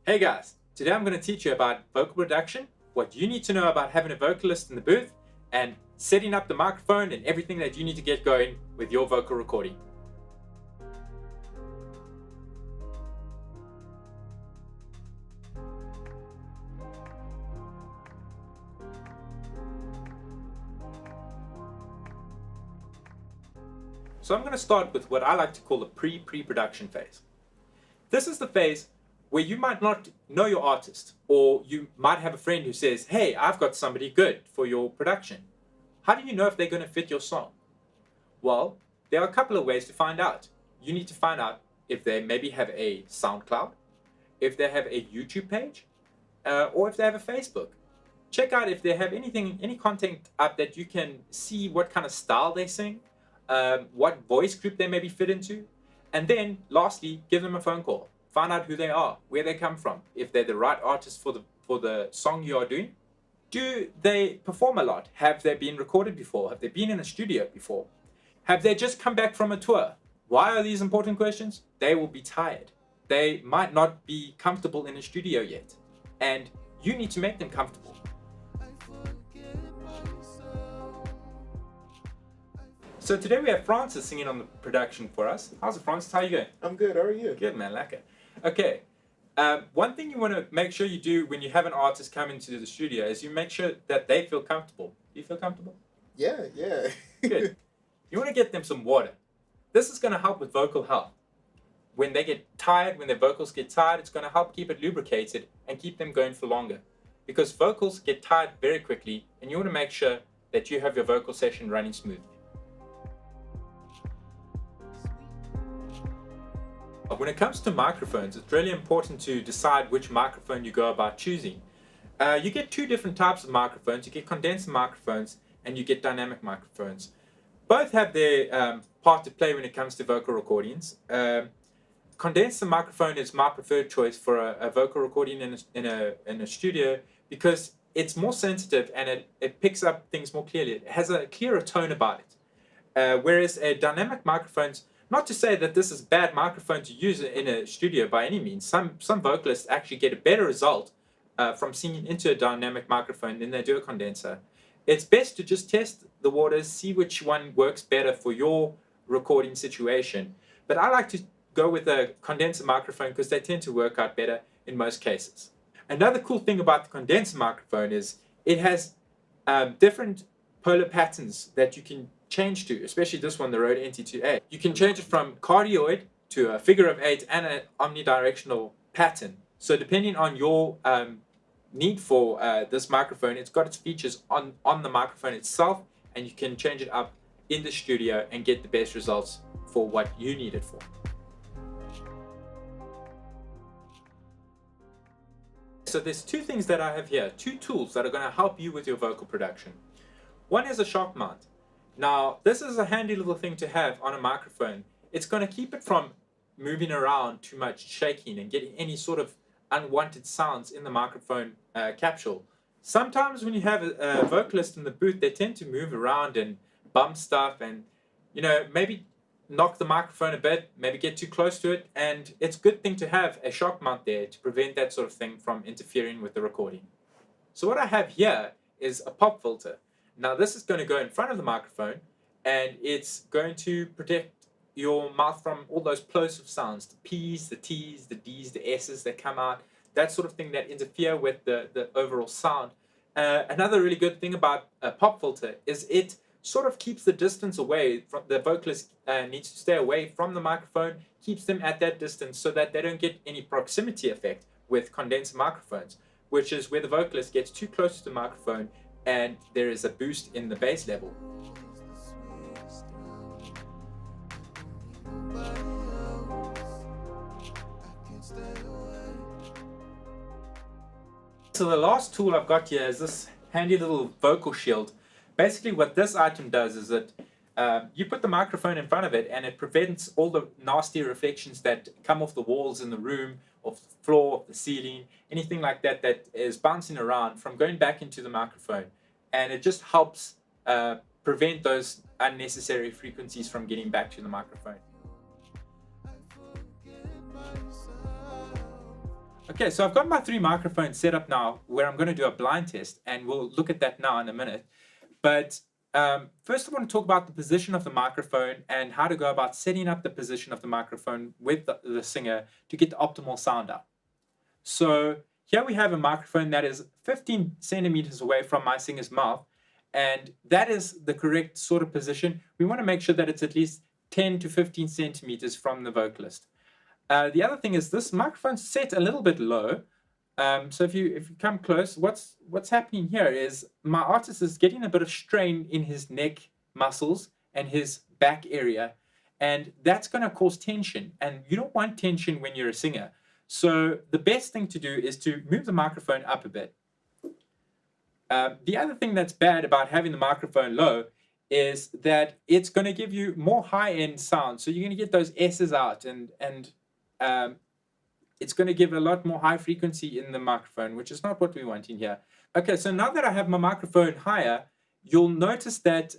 Hey guys, today I'm going to teach you about vocal production, what you need to know about having a vocalist in the booth, and setting up the microphone and everything that you need to get going with your vocal recording. So I'm going to start with what I like to call the pre-production phase. This is the phase where you might not know your artist, or you might have a friend who says, hey, I've got somebody good for your production. How do you know if they're going to fit your song? Well, there are a couple of ways to find out. You need to find out if they maybe have a SoundCloud, if they have a YouTube page, or if they have a Facebook. Check out if they have any content up that you can see what kind of style they sing, what voice group they maybe fit into, and then lastly, give them a phone call. Find out who they are, where they come from, if they're the right artist for the song you are doing. Do they perform a lot? Have they been recorded before? Have they been in a studio before? Have they just come back from a tour? Why are these important questions? They will be tired. They might not be comfortable in a studio yet, and you need to make them comfortable. So today we have Francis singing on the production for us. How's it, Francis? How are you going? I'm good. How are you? Good, man. Lekker. Okay. One thing you want to make sure you do when you have an artist come into the studio is you make sure that they feel comfortable. Do you feel comfortable? Yeah. Good. You want to get them some water. This is going to help with vocal health. When they get tired, when their vocals get tired, it's going to help keep it lubricated and keep them going for longer. Because vocals get tired very quickly, and you want to make sure that you have your vocal session running smoothly. When it comes to microphones, it's really important to decide which microphone you go about choosing. You get two different types of microphones. You get condenser microphones and you get dynamic microphones. Both have their part to play when it comes to vocal recordings. Condenser microphone is my preferred choice for a vocal recording in a studio because it's more sensitive and it picks up things more clearly. It has a clearer tone about it. Whereas a dynamic microphone's, not to say that this is a bad microphone to use in a studio by any means. Some vocalists actually get a better result from singing into a dynamic microphone than they do a condenser. It's best to just test the waters, see which one works better for your recording situation. But I like to go with a condenser microphone because they tend to work out better in most cases. Another cool thing about the condenser microphone is it has different polar patterns that you can change to, especially this one, the Rode NT2A. You can change it from cardioid to a figure of 8 and an omnidirectional pattern. So depending on your need for this microphone, it's got its features on the microphone itself, and you can change it up in the studio and get the best results for what you need it for. So there's two things that I have here, two tools that are going to help you with your vocal production. One is a shock mount. Now, this is a handy little thing to have on a microphone. It's going to keep it from moving around too much, shaking, and getting any sort of unwanted sounds in the microphone capsule. Sometimes when you have a vocalist in the booth, they tend to move around and bump stuff and, maybe knock the microphone a bit, maybe get too close to it, and it's a good thing to have a shock mount there to prevent that sort of thing from interfering with the recording. So what I have here is a pop filter. Now this is going to go in front of the microphone, and it's going to protect your mouth from all those plosive sounds, the P's, the T's, the D's, the S's that come out, that sort of thing that interfere with the overall sound. Another really good thing about a pop filter is it sort of keeps the distance away from the vocalist. Needs to stay away from the microphone, keeps them at that distance so that they don't get any proximity effect with condenser microphones, which is where the vocalist gets too close to the microphone and there is a boost in the bass level. So the last tool I've got here is this handy little vocal shield. Basically what this item does is that you put the microphone in front of it and it prevents all the nasty reflections that come off the walls in the room, off the floor, off the ceiling, anything like that that is bouncing around from going back into the microphone. And it just helps prevent those unnecessary frequencies from getting back to the microphone. Okay, so I've got my 3 microphones set up now where I'm going to do a blind test, and we'll look at that now in a minute. But first I want to talk about the position of the microphone and how to go about setting up the position of the microphone with the singer to get the optimal sound out. So here we have a microphone that is 15 centimeters away from my singer's mouth, and that is the correct sort of position. We want to make sure that it's at least 10 to 15 centimeters from the vocalist. The other thing is this microphone's set a little bit low. So if you come close, what's happening here is my artist is getting a bit of strain in his neck muscles and his back area, and that's going to cause tension, and you don't want tension when you're a singer. So the best thing to do is to move the microphone up a bit. The other thing that's bad about having the microphone low is that it's going to give you more high-end sound. So you're going to get those S's out, and it's going to give a lot more high frequency in the microphone, which is not what we want in here. Okay, so now that I have my microphone higher, you'll notice that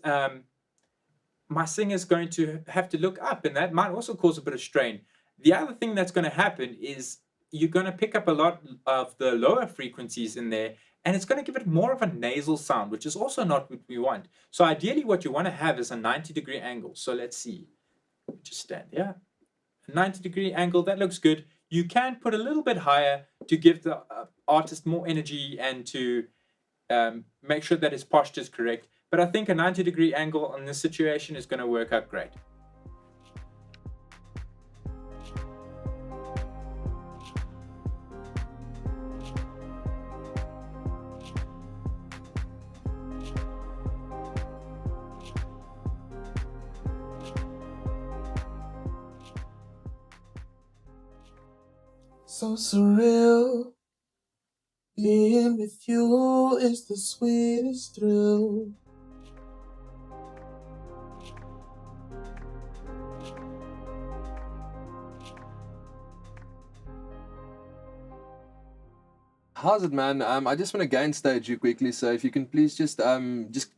my singer is going to have to look up, and that might also cause a bit of strain. The other thing that's going to happen is you're going to pick up a lot of the lower frequencies in there, and it's going to give it more of a nasal sound, which is also not what we want. So ideally what you want to have is a 90-degree angle. So let's see. Just stand here. A 90-degree angle, that looks good. You can put a little bit higher to give the artist more energy and to make sure that his posture is correct. But I think a 90-degree angle in this situation is going to work out great. So surreal, being with you is the sweetest thrill. How's it, man? I just want to gain stage you quickly, so if you can please just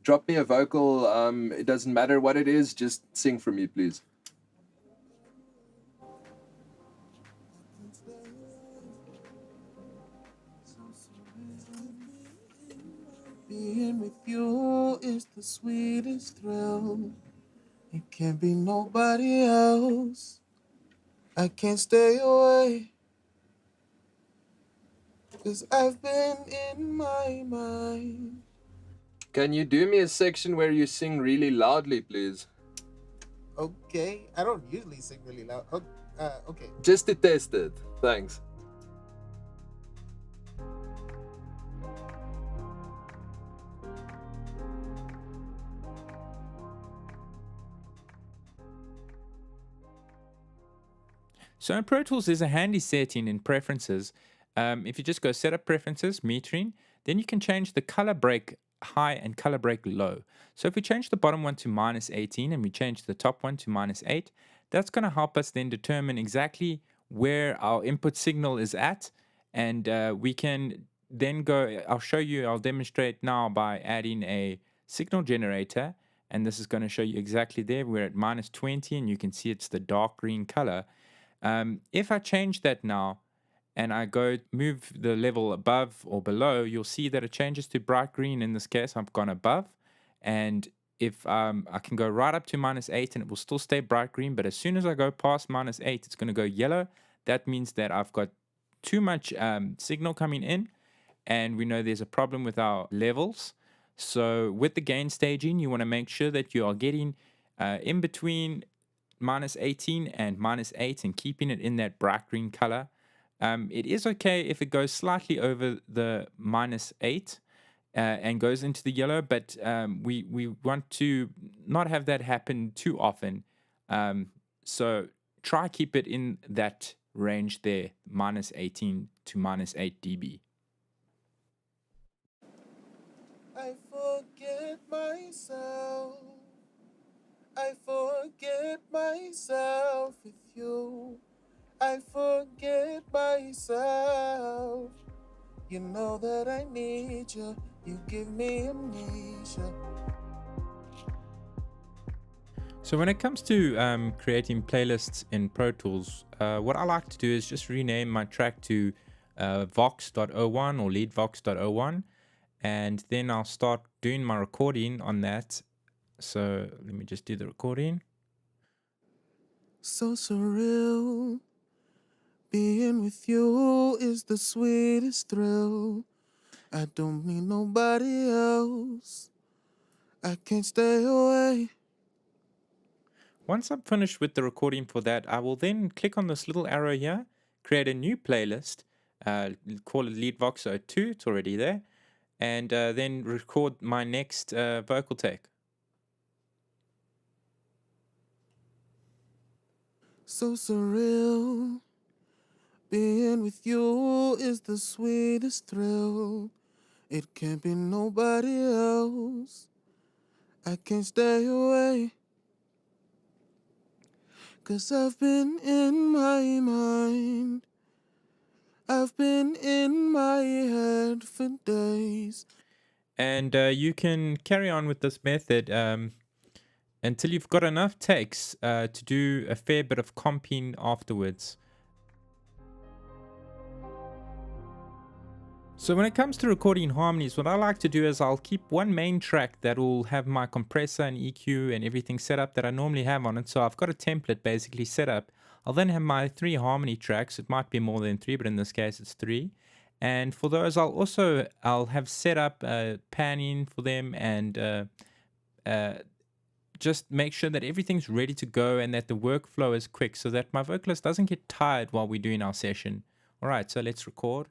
drop me a vocal. It doesn't matter what it is, just sing for me, please. Being with you is the sweetest thrill. It can't be nobody else. I can't stay away, 'cause I've been in my mind. Can you do me a section where you sing really loudly, please? Okay, I don't usually sing really loud. Okay. Just to test it. Thanks. So in Pro Tools, there's a handy setting in preferences. If you just go setup preferences, metering, then you can change the color break high and color break low. So if we change the bottom one to -18 and we change the top one to -8, that's going to help us then determine exactly where our input signal is at. And we can then go, I'll demonstrate now by adding a signal generator. And this is going to show you exactly there. We're at -20 and you can see it's the dark green color. If I change that now and I go move the level above or below, you'll see that it changes to bright green. In this case, I've gone above. And if I can go right up to -8 and it will still stay bright green, but as soon as I go past -8, it's going to go yellow. That means that I've got too much signal coming in, and we know there's a problem with our levels. So with the gain staging, you want to make sure that you are getting in between -18 and -8 and keeping it in that bright green color. It is okay if it goes slightly over the -8 and goes into the yellow, but we want to not have that happen too often. So try keep it in that range there, -18 to -8 dB. I forget myself. I forget myself with you. I forget myself. You know that I need you. You give me amnesia. So when it comes to creating playlists in Pro Tools, what I like to do is just rename my track to vox.01 or leadvox.01, and then I'll start doing my recording on that. So let me just do the recording. So surreal. Being with you is the sweetest thrill. I don't need nobody else. I can't stay away. Once I'm finished with the recording for that, I will then click on this little arrow here, create a new playlist, call it leadvox02, it's already there, and then record my next vocal take. So surreal. Being with you is the sweetest thrill. It can't be nobody else. I can't stay away. 'Cause I've been in my mind. I've been in my head for days. And you can carry on with this method until you've got enough takes to do a fair bit of comping afterwards. So when it comes to recording harmonies, what I like to do is I'll keep one main track that will have my compressor and EQ and everything set up that I normally have on it. So I've got a template basically set up. I'll then have my 3 harmony tracks. It might be more than 3, but in this case it's 3. And for those, I'll have set up panning for them and just make sure that everything's ready to go and that the workflow is quick so that my vocalist doesn't get tired while we're doing our session. All right, so let's record.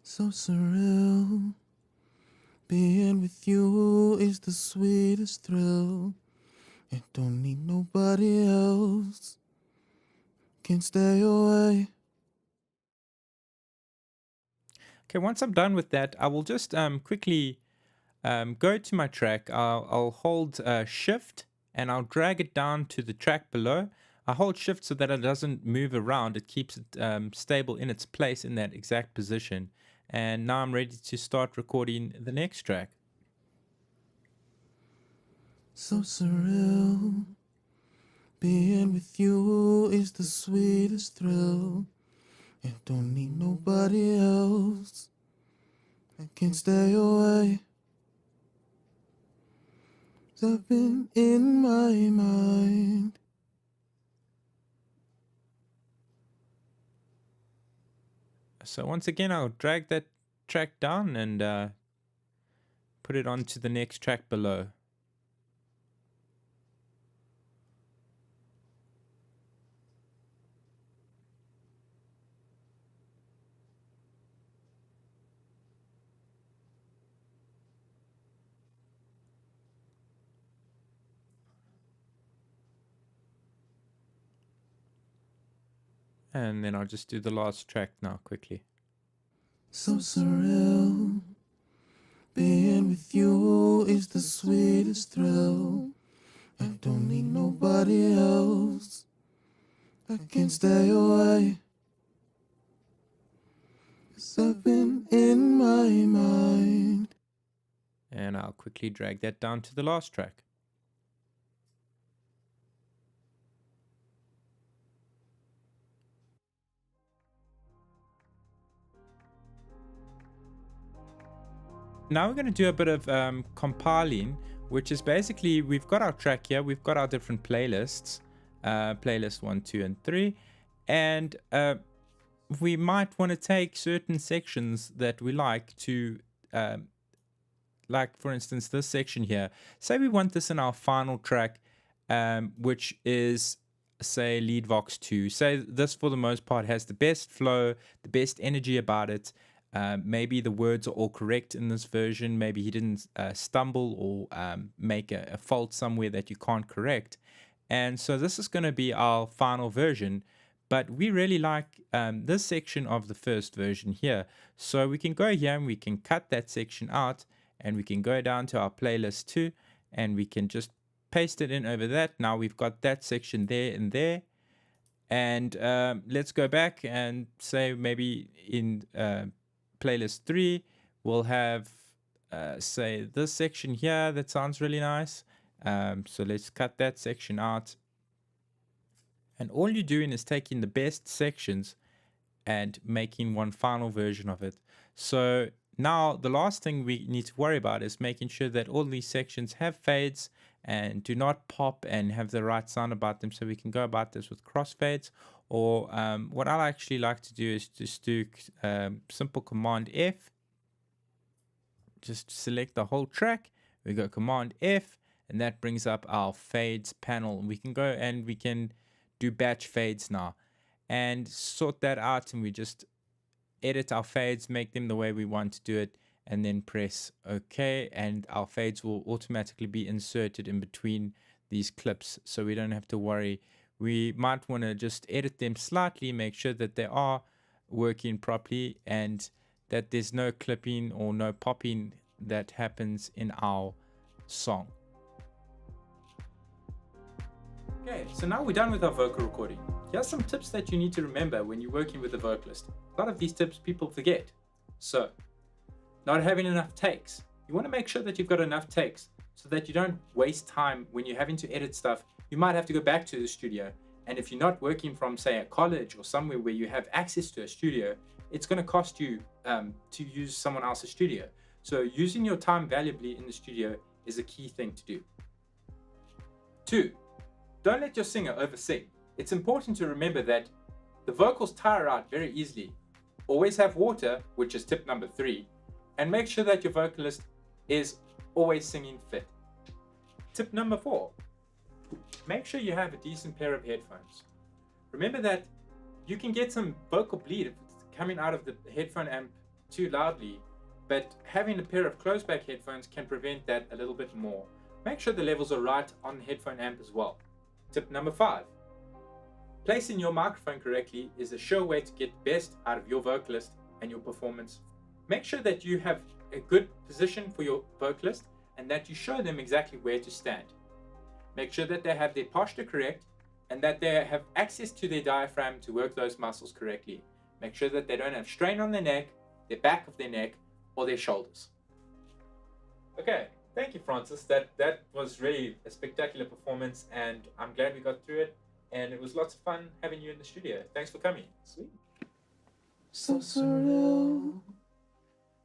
So surreal. Being with you is the sweetest thrill. I don't need nobody else. Can't stay away. Okay, once I'm done with that, I will just quickly go to my track. I'll hold shift and I'll drag it down to the track below. I hold shift so that it doesn't move around. It keeps it stable in its place in that exact position. And now I'm ready to start recording the next track. So surreal. Being with you is the sweetest thrill. I don't need nobody else. I can't stay away. 'Cause I've been in my mind. So once again, I'll drag that track down and put it onto the next track below. And then I'll just do the last track now quickly. So surreal. Being with you is the sweetest thrill. I don't need nobody else. I can't stay away. 'Cause I've been in my mind. And I'll quickly drag that down to the last track. Now we're going to do a bit of compiling, which is basically we've got our track here, we've got our different playlists, playlist 1, 2, and 3, and we might want to take certain sections that we like to, like for instance this section here. Say we want this in our final track, which is say lead vox 2. Say this for the most part has the best flow, the best energy about it. Maybe the words are all correct in this version. Maybe he didn't stumble or make a fault somewhere that you can't correct. And so this is going to be our final version. But we really like this section of the first version here. So we can go here and we can cut that section out. And we can go down to our playlist 2. And we can just paste it in over that. Now we've got that section there and there. And let's go back and say maybe in playlist 3 we'll have say this section here that sounds really nice, So let's cut that section out. And all you're doing is taking the best sections and making one final version of it. So now the last thing we need to worry about is making sure that all these sections have fades and do not pop and have the right sound about them. So we can go about this with crossfades, or what I actually like to do is just do simple Command F. Just select the whole track. We go Command F, and that brings up our fades panel. We can go and we can do batch fades now and sort that out, and we just edit our fades, make them the way we want to do it, and then press OK, and our fades will automatically be inserted in between these clips, so we don't have to worry. We might want to just edit them slightly, make sure that they are working properly and that there's no clipping or no popping that happens in our song. Okay, so now we're done with our vocal recording. Here's some tips that you need to remember when you're working with a vocalist. A lot of these tips people forget. So, not having enough takes. You want to make sure that you've got enough takes so that you don't waste time when you're having to edit stuff. You might have to go back to the studio, and if you're not working from, say, a college or somewhere where you have access to a studio, it's going to cost you to use someone else's studio. So using your time valuably in the studio is a key thing to do. 2. Don't let your singer oversing. It's important to remember that the vocals tire out very easily. Always have water, which is tip number 3, and make sure that your vocalist is always singing fit. Tip number 4, make sure you have a decent pair of headphones. Remember that you can get some vocal bleed if it's coming out of the headphone amp too loudly, but having a pair of closed back headphones can prevent that a little bit more. Make sure the levels are right on the headphone amp as well. Tip number 5, placing your microphone correctly is a sure way to get the best out of your vocalist and your performance. Make sure that you have a good position for your vocalist and that you show them exactly where to stand. Make sure that they have their posture correct and that they have access to their diaphragm to work those muscles correctly. Make sure that they don't have strain on their neck, the back of their neck, or their shoulders. Okay, thank you, Francis. That was really a spectacular performance, and I'm glad we got through it. And it was lots of fun having you in the studio. Thanks for coming. Sweet. So surreal.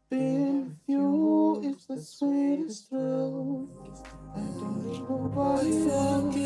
Being with you is the sweetest thrill. I don't need nobody else.